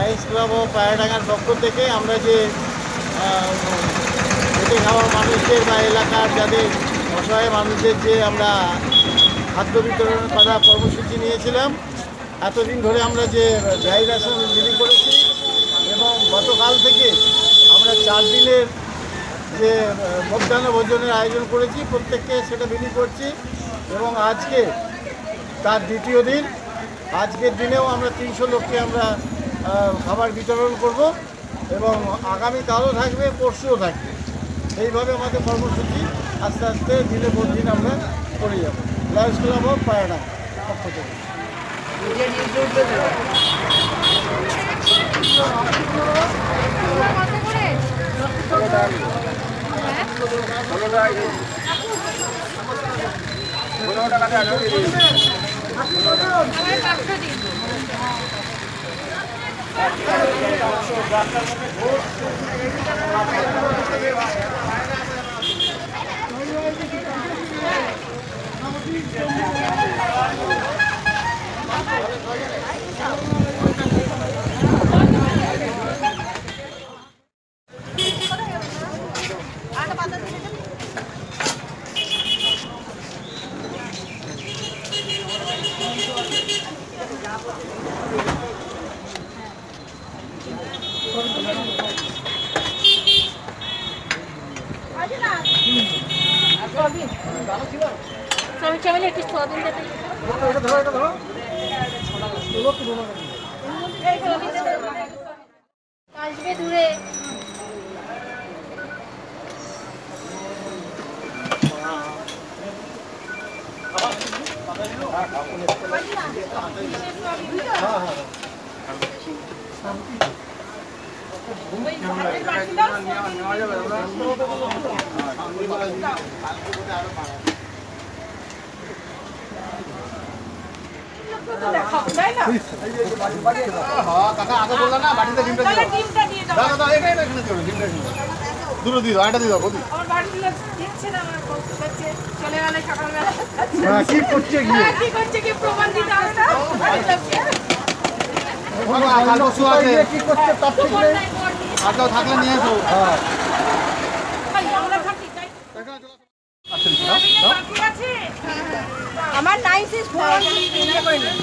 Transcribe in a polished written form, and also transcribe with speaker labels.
Speaker 1: Lions club ও পায়রাডাঙ্গার পক্ষ থেকে আমরা যে খেটে খাওয়া মানুষদের বা এলাকার যাদের অসহায় মানুষদের যে আমরা খাদ্য বিতরণ করা কর্মসূচি নিয়েছিলাম, এতদিন ধরে আমরা যে ড্রাই রেশন বিলি করেছি এবং গতকাল থেকে আমরা 4 দিনের যে মধ্যাহ্ন ভোজনের আয়োজন করেছি, প্রত্যেককে সেটা বিলি করছি এবং আজকে তার দ্বিতীয় দিন। আজকের দিনেও আমরা 300 লোককে আমরা খাবার বিতরণ করব এবং আগামীকালও থাকবে, পরশুও থাকবে। এইভাবে আমাদের কর্মসূচি আস্তে আস্তে দিনের পর দিন আমরা করে যাব। লায়ন্স ক্লাব অফ পায়রাডাঙ্গা পক্ষ থেকে।
Speaker 2: আসবে দূরে
Speaker 3: কাকা আগে বললা না বাড়িতে ডিমটা দিয়ে দাও। দাও দাও এখানে চলো ডিমটা দুটো দিয়ে দাও, এটা দিয়ে দাও বৌদি।
Speaker 4: আমার বাড়ির লোক দিচ্ছে না, আমার বলছে চলে গেলে সকালবেলা
Speaker 1: কি করছে গিয়ে
Speaker 4: কি করছে কি প্রমাণ দিতে হবে না বাড়ির লোককে।
Speaker 3: কাল পরশু আছে,
Speaker 1: কি করছে তার ঠিক নেই।
Speaker 3: আর কেউ থাকলে নিয়ে এসো।
Speaker 4: আমরা থাকি তাই
Speaker 3: আচ্ছা দাও দাও।
Speaker 4: বাকি আছে আমার 9641 করে নিন।